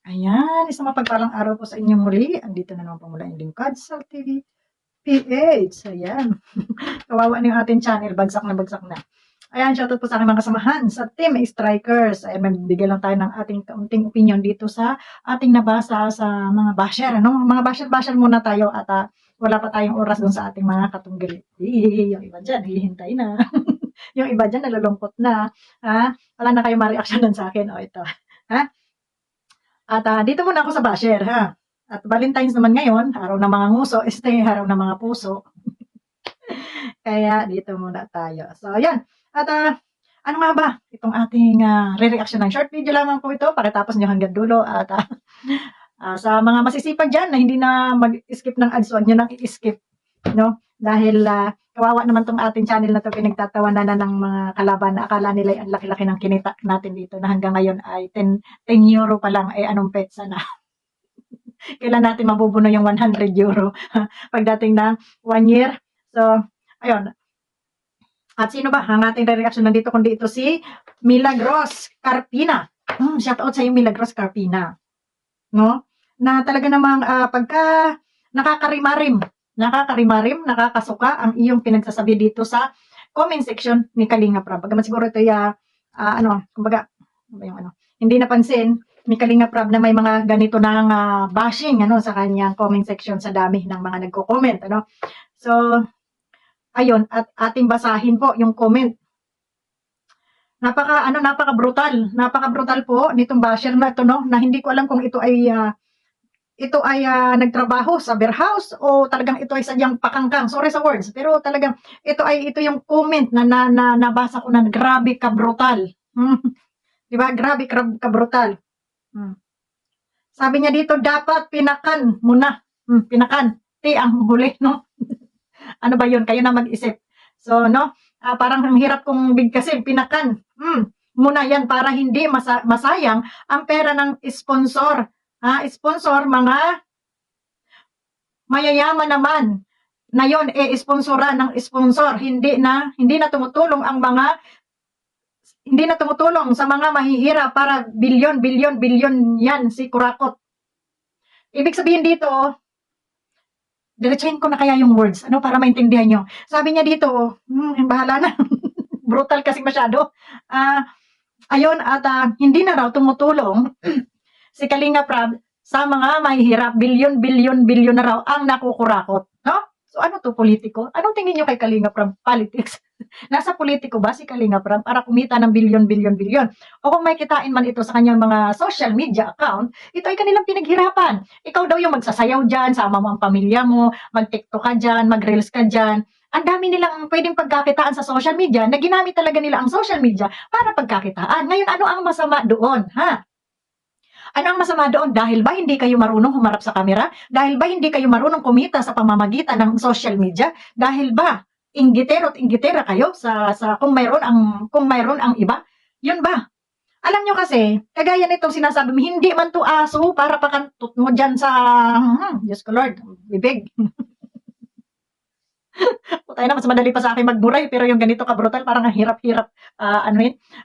Ayan, isang mapagpalang araw po sa inyong muli. Andito na naman po mula yung Lingkod sa TV PH. Ayan. Kawawa na yung ating channel. Bagsak na. Ayan, shoutout po sa aking mga kasamahan sa Team Strikers. Ayan, magbigay lang tayo ng ating kaunting opinion dito sa ating nabasa sa mga basher. Ano? Mga basher muna tayo at wala pa tayong oras dun sa ating mga katunggil. Yung iba dyan, hihintay na. Yung iba dyan, nalulungkot na. Ha? Wala na kayong ma-reaction sa akin. O, ito. Ha? At dito muna ako sa basher, ha? At Valentine's naman ngayon, araw ng mga nguso, araw ng mga puso. Kaya dito muna tayo. So, ayan. At ano nga ba itong ating re-reaction ng short video lamang po ito. Pakitapos nyo hanggang dulo. At sa mga masisipag dyan na hindi na mag-skip ng ads, huwag nyo nang i-skip. No? Dahil kawawa naman tong ating channel na to, pinagtatawanan na ng mga kalaban na akala nila ang laki-laki ng kinita natin dito na hanggang ngayon ay 10 euro pa lang, anong petsa na. Kailan natin mabubuno yung 100 euro pagdating ng 1 year. So, ayun. At sino ba ang ating reaction nandito kundi ito si Milagros Carpina. Shout out sa iyo Milagros Carpina. No? Na talaga namang pagka nakakarimarim, nakakasuka ang iyong pinagsasabi dito sa comment section ni Kalinga Prab. Bagaman siguro ito kumbaga, hindi napansin ni Kalinga Prab na may mga ganito ng bashing sa kanyang comment section sa dami ng mga nagko-comment. So, ayun, at ating basahin po yung comment. Napaka-brutal po nitong basher na ito, na hindi ko alam kung ito ay nagtrabaho sa warehouse o talagang ito ay sadyang pakangkang. Sorry sa words, pero talagang ito yung comment na nabasa ko na grabe ka brutal. Di ba? Grabe ka brutal. Sabi niya dito, dapat pinakan muna. Pinakan. Ang huli, no? Ano ba yun? Kayo na mag-isip. So, parang ang hirap kong bigkasin. Pinakan. Muna yan para hindi masayang ang pera ng sponsor. Sponsor, mga mayayaman naman na yon sponsora ng sponsor. Hindi na tumutulong sa mga mahihirap para bilyon yan si Kurakot. Ibig sabihin dito, diretsahin ko na kaya yung words, para maintindihan nyo. Sabi niya dito, bahala na. Brutal kasi masyado. Ayun, at hindi na raw tumutulong si Kalinga Prab sa mga mahihirap. Bilyon na raw ang nakukurakot. No? So ano to, politiko? Anong tingin nyo kay Kalinga Prab? Politics. Nasa politiko ba si Kalinga Prab para kumita ng bilyon? O kung may kitain man ito sa kanyang mga social media account, ito ay kanilang pinaghirapan. Ikaw daw yung magsasayaw dyan, sama mo ang pamilya mo, mag-tiktok ka dyan, mag-reels ka dyan. Ang dami nilang pwedeng pagkakitaan sa social media na ginamit talaga nila ang social media para pagkakitaan. Ngayon, ano ang masama doon? Ano ang masama doon? Dahil ba hindi kayo marunong humarap sa kamera? Dahil ba hindi kayo marunong kumita sa pamamagitan ng social media? Dahil ba inggitero at inggitera kayo sa kung mayroon ang iba? Yun ba? Alam nyo kasi, kagaya nitong sinasabi mo, hindi man to aso para pakantot mo dyan sa, Diyos ko Lord, bibig. Tayo na, mas madali pa sa akin magburay, pero yung ganito ka-brutal, parang ang hirap-hirap,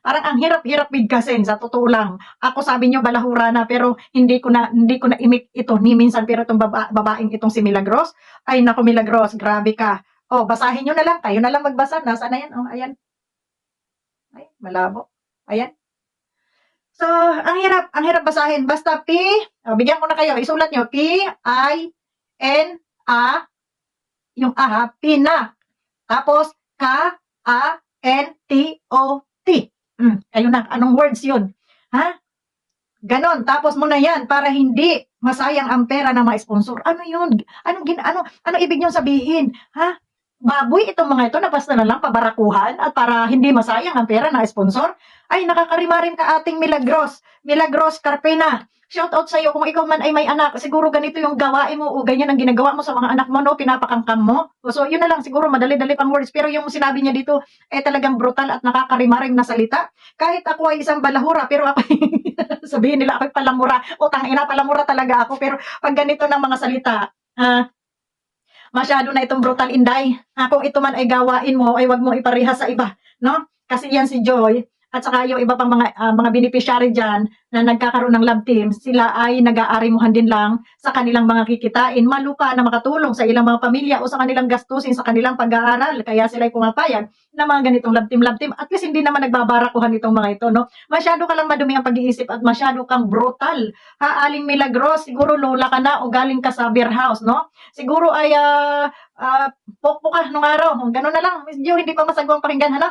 parang ang hirap-hirap bigkasin, sa totoo lang. Ako sabi nyo, balahura na, pero hindi ko na imik ito, ni minsan, pero itong babaeng itong si Milagros, ay naku Milagros, grabe ka. Basahin nyo na lang, kayo na lang magbasa, nasa na yan, ayan. Ay, malabo. Ayan. So, ang hirap basahin. Basta bigyan ko na kayo, isulat nyo, P-I-N-A, yung pina. Tapos, K-A-N-T-O-T. Kayo na, anong words yun? Ganon, tapos mo na yan para hindi masayang ang pera ng mga sponsor. Ano yun? Ano ibig nyo sabihin? Baboy itong mga ito na basta na lang pabarakuhan at para hindi masayang ang pera ng sponsor? Ay, nakakarimarin ka ating Milagros Carpena. Shout out sa iyo kung ikaw man ay may anak. Siguro ganito yung gawain mo o ganyan ang ginagawa mo sa mga anak mo, no? Pinapakangkang mo. So, yun na lang. Siguro madali-dali pang words. Pero yung sinabi niya dito, talagang brutal at nakakarimaring na salita. Kahit ako ay isang balahura, pero ako sabihin nila ako'y palamura. Tangina, palamura talaga ako. Pero pag ganito ng mga salita, masyado na itong brutal, Inday. Kung ito man ay gawain mo, ay wag mo iparehas sa iba, no? Kasi yan si Joy, At saka yung iba pang mga beneficiary dyan na nagkakaroon ng love team, sila ay nag-aarimuhan din lang sa kanilang mga kikitain, malupa na makatulong sa ilang mga pamilya o sa kanilang gastusin sa kanilang pag-aaral. Kaya sila ay pumapayag na mga ganitong love team. At least hindi naman nagbabarakuhan itong mga ito, no? Masyado ka lang madumi ang pag-iisip at masyado kang brutal. Aling Milagros, siguro lola ka na o galing ka sa beer house, no? Siguro ay pokpok ka nung araw. Ganun na lang. Medyo hindi pa masagwang pakinggan, ano?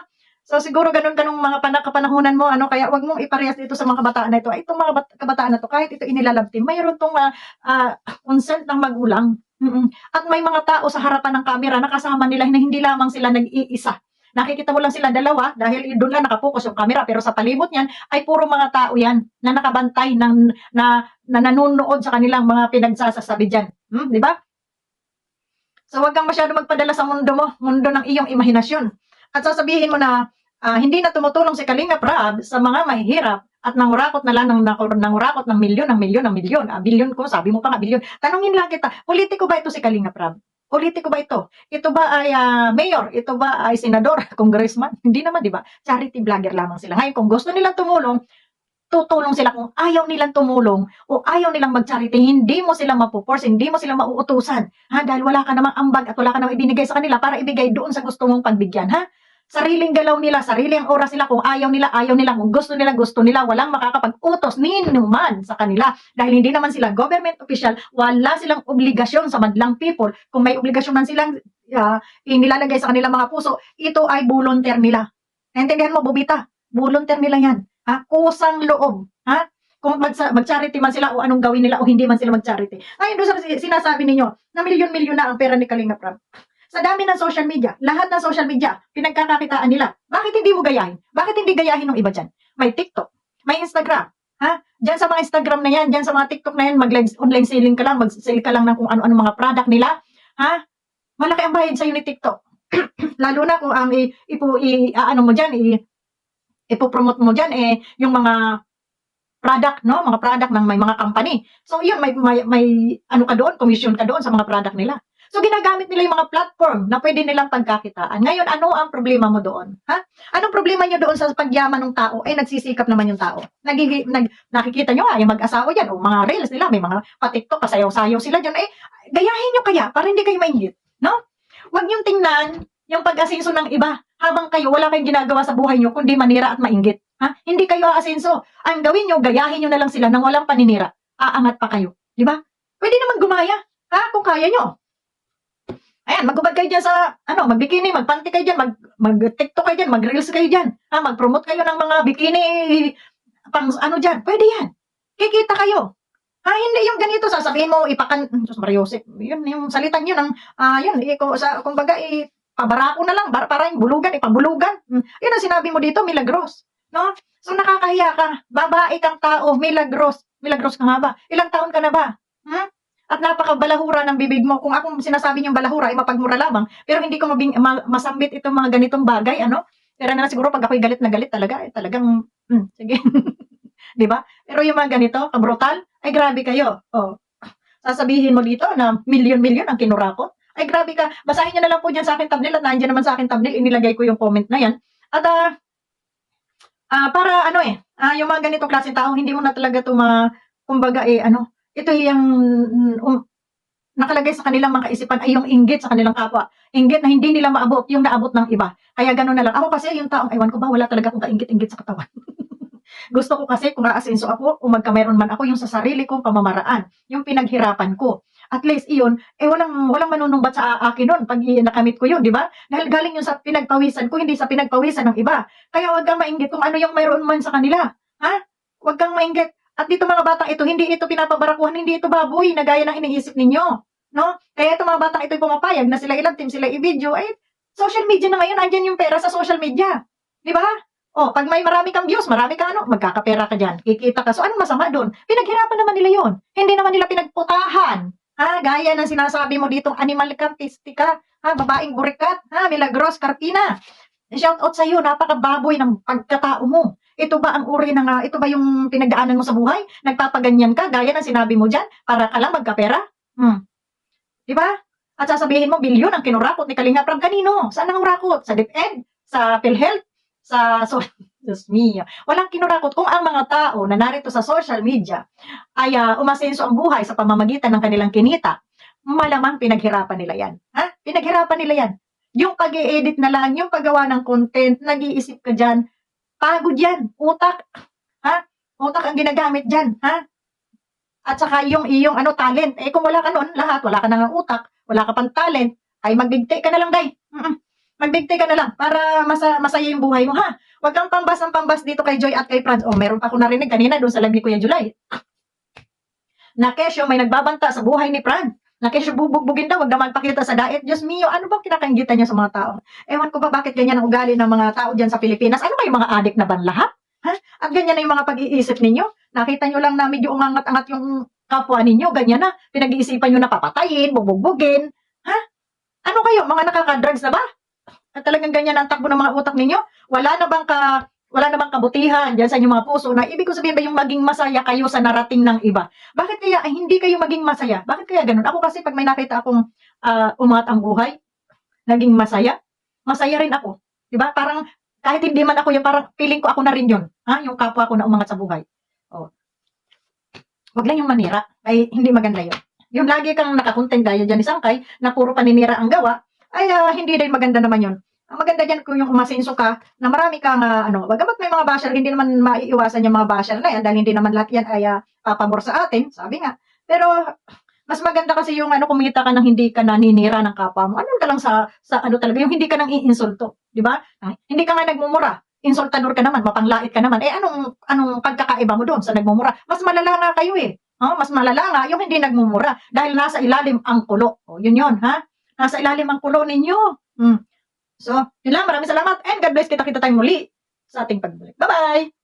So siguro ganun ka nung mga kapanahunan mo, ano? Kaya wag mong iparehas dito sa mga kabataan na ito. Ay, itong mga kabataan na to, kahit ito inilalabtim, mayroon tong consent ng magulang. At may mga tao sa harapan ng camera na kasama nila na hindi lamang sila nag-iisa. Nakikita mo lang sila dalawa dahil doon lang nakapokus yung camera, pero sa palibot niyan ay puro mga tao yan na nakabantay na nanonood sa kanilang mga pinagsasasabi diyan. Di ba? So wag kang masyado magpadala sa mundo mo, mundo ng iyong imahinasyon. At sasabihin mo na hindi na tumutulong si Kalingap Rab sa mga mahihirap at nangurakot na lang nangurakot ng milyon. Bilyon ko, sabi mo pa nga bilyon. Tanungin lang kita, politiko ba ito si Kalingap Rab? Politiko ba ito? Ito ba ay mayor? Ito ba ay senador? Congressman? Hindi naman, di ba? Charity vlogger lamang sila. Ngayon, kung gusto nilang tumulong, tutulong sila. Kung ayaw nilang tumulong o ayaw nilang mag-charity, hindi mo sila mapuforce, hindi mo sila mauutusan. Dahil wala ka namang ambag at wala ka namang ibinigay sa kanila para ibigay doon sa gusto mong pagbigyan. Sariling galaw nila, sariling oras nila. Kung ayaw nila, ayaw nila. Kung gusto nila. Walang makakapag-utos ni numan sa kanila. Dahil hindi naman sila government official, wala silang obligasyon sa madlang people. Kung may obligasyon man silang inilalagay sa kanilang mga puso, ito ay volunteer nila. Naintindihan mo, Bubita? Volunteer nila yan. Kusang loob. Kung mag-charity man sila o anong gawin nila o hindi man sila mag-charity. Ngayon doon sa sinasabi ninyo na milyon-milyon na ang pera ni Kalingap Rab. Sa dami ng social media, lahat ng social media, pinagkakakitaan nila. Bakit hindi mo gayahin? Bakit hindi gayahin ng iba dyan? May TikTok, may Instagram. Diyan sa mga Instagram na yan, diyan sa mga TikTok na yan, online selling ka lang, mag-sell ka lang ng kung ano-ano mga product nila. Malaki ang bayad sa'yo ni TikTok. Lalo na kung ang ano mo dyan, ipopromote mo dyan, yung mga product, no? Mga product ng may mga company. So, yun, may ano ka doon, commission ka doon sa mga product nila. So, ginagamit nila yung mga platform na pwede nilang pagkakitaan. Ngayon, ano ang problema mo doon? Anong problema nyo doon sa pagyaman ng tao? Nagsisikap naman yung tao. Nakikita nyo yung mag-asawa yan, o mga reels nila, may mga pa-TikTok, pasayaw-sayaw sila dyan. Gayahin nyo kaya, para hindi kayo mainggit, no? Huwag nyo tingnan yung pag-asenso ng iba habang kayo wala kayong ginagawa sa buhay nyo kundi manira at mainggit. Hindi kayo aasenso. Ang gawin nyo, gayahin nyo na lang sila nang walang paninira. Aangat pa kayo. Di ba? Pwede naman gumaya. Kung kaya nyo. Ayan, magubad kayo dyan sa, mag-bikini, magpanty kayo dyan, mag-TikTok kayo dyan, mag-reels kayo dyan. Mag-promote kayo ng mga bikini, dyan. Pwede yan. Kikita kayo. Hindi yung ganito, sasabihin mo, Diyos Mariosep, yun, yung salitan yun, kumbaga, pabarako na lang, para yung bulugan, ipabulugan. Yun ang sinabi mo dito, Milagros. No? So, nakakahiya ka. Babae kang tao, Milagros. Milagros ka nga ba? Ilang taon ka na ba? At napakabalahura ng bibig mo. Kung akong sinasabi niyong balahura, ay mapagmura lamang. Pero hindi ko masambit itong mga ganitong bagay, Pero na siguro pag ako'y galit na galit talaga, talagang, sige. Di ba? Pero yung mga ganito, kabrutal, ay grabe kayo. Sasabihin mo dito na milyon-milyon ang kinurakot. Ay grabe ka. Basahin niyo na lang po dyan sa akin thumbnail at nandiyan naman sa akin thumbnail. Inilagay ko yung comment na yan. At para yung mga ganitong klaseng tao, hindi mo na talaga ito kumbaga ito yung nakalagay sa kanilang mga kaisipan ay yung inggit sa kanilang kapwa. Inggit na hindi nila maabot yung naabot ng iba. Kaya gano'n na lang. Ako kasi yung taong, ewan ko ba, wala talaga akong kainggit-inggit sa katawan. Gusto ko kasi kung aasenso ako o magkameron man ako yung sa sarili kong pamamaraan, yung pinaghirapan ko. At least iyon, walang manunumbat sa akin nun pag nakamit ko yun, di ba? Dahil galing yun sa pinagpawisan ko, hindi sa pinagpawisan ng iba. Kaya huwag kang mainggit kung ano yung mayroon man sa kanila. Huwag kang mainggit. At dito mga batang ito, hindi ito pinapabarakuhan, hindi ito baboy na gaya ng iniisip ninyo. No? Kaya ito mga batang ito'y pumapayag na sila ilang team, sila i-video, social media na ngayon, andyan yung pera sa social media. Di ba? Pag may marami kang views, marami ka magkakapera ka dyan, kikita ka. So, anong masama doon? Pinaghirapan naman nila yon. Hindi naman nila pinagputahan. Gaya ng sinasabi mo ditong animal cantistica, babaeng burikat, Milagros Carpina. Shout out sa iyo, napakababoy ng pagkatao mo. Ito ba ang uri ito ba yung pinagdaanan mo sa buhay? Nagpapaganyan ka, gaya ng sinabi mo dyan, para ka lang magkapera? Di ba? At sasabihin mo, bilyon ang kinurakot ni Kalingap Rab. Kanino? Saan ang rakot? Sa DepEd? Sa PhilHealth? Diyos mio. Walang kinurakot kung ang mga tao na narito sa social media ay umasenso ang buhay sa pamamagitan ng kanilang kinita, malamang pinaghirapan nila yan. Ha? Pinaghirapan nila yan. Yung pag-i-edit na lang, yung paggawa ng content, nag-iisip ka dyan, pagod yan, utak. Ha? Utak ang ginagamit dyan. Ha? At saka yung iyong talent. Eh kung wala ka nun, lahat, wala ka nang utak, wala ka pang talent, ay magbigti ka na lang, day. Magbigti ka na lang para masaya yung buhay mo, ha? Huwag kang pambas ng pambas dito kay Joy at kay Franz. Oh, meron pa ako narinig kanina doon sa live ni Kuya July. Na kesyo may nagbabanta sa buhay ni Franz. Na kesyo bubugbugin daw, wag na magpakita sa diet. Diyos mio, ano bang kinakanggitan niya sa mga tao? Ewan ko ba bakit ganyan ang ugali ng mga tao dyan sa Pilipinas? Ano kayo mga adik na ban lahat? Ha? At ganyan na yung mga pag-iisip ninyo? Nakita nyo lang na medyo umangat-angat yung kapwa ninyo, ganyan na. Pinag-iisipan nyo na papatayin, bubugbugin. Ha? Ano kayo? Mga nakaka-drugs na ba? At talagang ganyan ang takbo ng mga utak ninyo? Wala na bang kabutihan diyan sa inyong mga puso na ibig ko sabihin ba yung maging masaya kayo sa narating ng iba? Bakit kaya hindi kayo maging masaya? Bakit kaya ganun? Ako kasi pag may nakita akong umangat ang buhay, naging masaya, masaya rin ako. 'Di ba? Parang kahit hindi man ako yung parang feeling ko ako na rin yun. Ha? Yung kapwa ko na umangat sa buhay. Oh. Wag lang yung manira. Ay hindi maganda yun. Yung lagi kang nakakontent gaya dyan ni Sangkay na puro paninira ang gawa, ay hindi din maganda naman yun. Ang maganda dyan kung yung umasenso ka na marami kang bagamat may mga basher, hindi naman maiiwasan yung mga basher na yan dahil hindi naman lahat yan ay pabor sa atin, sabi nga. Pero mas maganda kasi yung kumita ka ng hindi ka naninira ng kapwa mo. Ano ka lang sa talaga, yung hindi ka nang iinsulto, di ba? Hindi ka nga nagmumura. Insultador ka naman, mapanglait ka naman. Eh anong pagkakaiba mo doon sa nagmumura? Mas malala nga kayo eh. Mas malala nga yung hindi nagmumura dahil nasa ilalim ang kulo. Yun, ha? Nasa ilalim ang kulo ninyo. So, yun lang. Maraming salamat and God bless. Kita-kita tayong muli sa ating pagbalik. Bye-bye!